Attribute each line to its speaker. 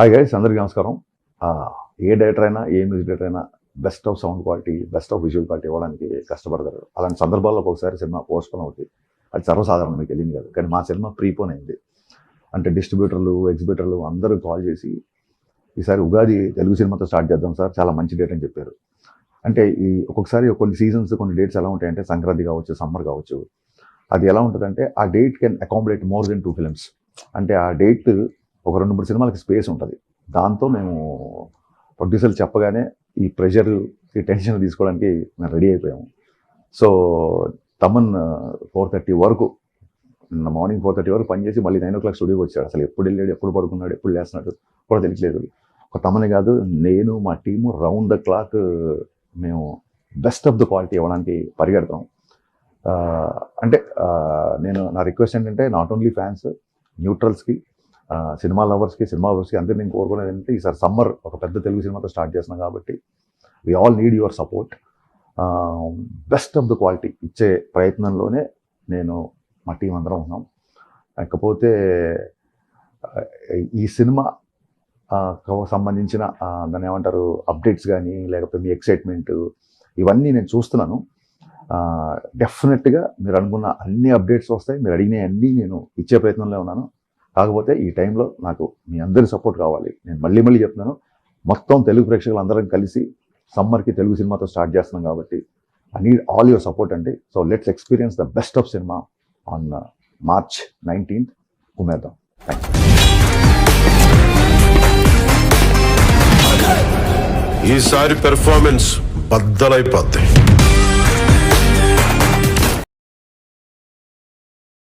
Speaker 1: Hi guys, అందరికీ నమస్కారం. ఏ director అయినా, ఏ మ్యూజిక్ డైరెక్టర్ అయినా best of sound quality, best of visual quality ఇవ్వడానికి కష్టపడతారు. అలాంటి సందర్భాల్లో ఒకసారి సినిమా పోస్ట్పోన్ అవుతుంది. అది సర్వసాధారణం, మీకు తెలియదు కాదు. కానీ మా సినిమా ప్రీపోన్ అయింది. అంటే డిస్ట్రిబ్యూటర్లు, ఎగ్జిబిటర్లు అందరూ కాల్ చేసి ఈసారి ఉగాది తెలుగు సినిమాతో స్టార్ట్ చేద్దాం సార్, చాలా మంచి డేట్ అని చెప్పారు. అంటే ఈ ఒక్కొక్కసారి కొన్ని సీజన్స్, కొన్ని డేట్స్ ఎలా ఉంటాయంటే, సంక్రాంతి కావచ్చు, సమ్మర్ కావచ్చు, అది ఎలా ఉంటుందంటే ఆ date can accommodate more than 2 films. అంటే ఆ డేట్ ఒక 2-3 సినిమాలకి స్పేస్ ఉంటుంది. దాంతో మేము ప్రొడ్యూసర్లు చెప్పగానే ఈ ప్రెషర్, ఈ టెన్షన్ తీసుకోవడానికి మేము రెడీ అయిపోయాము. సో తమన్ 4:30 వరకు, నిన్న మార్నింగ్ 4:30 వరకు పనిచేసి మళ్ళీ 9 o'clock స్టూడియోకి వచ్చాడు. అసలు ఎప్పుడు వెళ్ళాడు, ఎప్పుడు పడుకున్నాడు, ఎప్పుడు లేస్తున్నాడు కూడా తెలియట్లేదు. ఒక తమనే కాదు, నేను మా టీము రౌండ్ ద క్లాక్ మేము బెస్ట్ ఆఫ్ ద క్వాలిటీ ఇవ్వడానికి పరిగెడతాం. అంటే నేను నా రిక్వెస్ట్ ఏంటంటే, నాట్ ఓన్లీ ఫ్యాన్స్, న్యూట్రల్స్కి, సినిమా లవర్స్కి అందరినీ నేను కోరుకునేది ఏంటంటే, ఈసారి సమ్మర్ ఒక పెద్ద తెలుగు సినిమాతో స్టార్ట్ చేస్తున్నాం కాబట్టి we all need your support. Best of the quality ఇచ్చే ప్రయత్నంలోనే నేను, మా టీం అందరం ఉన్నాం. కాకపోతే ఈ సినిమా సంబంధించిన దాన్ని ఏమంటారు, అప్డేట్స్ కానీ, లేకపోతే మీ ఎక్సైట్మెంట్, ఇవన్నీ నేను చూస్తున్నాను. డెఫినెట్గా మీరు అనుకున్న అన్ని అప్డేట్స్ వస్తాయి. మీరు అడిగిన అన్నీ నేను ఇచ్చే ప్రయత్నంలో ఉన్నాను. కాకపోతే ఈ టైంలో నాకు మీ అందరి సపోర్ట్ కావాలి. నేను మళ్ళీ చెప్తున్నాను, మొత్తం తెలుగు ప్రేక్షకులు అందరం కలిసి సమ్మర్కి తెలుగు సినిమాతో స్టార్ట్ చేస్తున్నాం కాబట్టి I need all your support అండి. So let's experience the best of cinema on March 19th. కుమేద్దాం. Thank you.
Speaker 2: ఈసారి పెర్ఫార్మెన్స్ బద్దలైపోద్ది.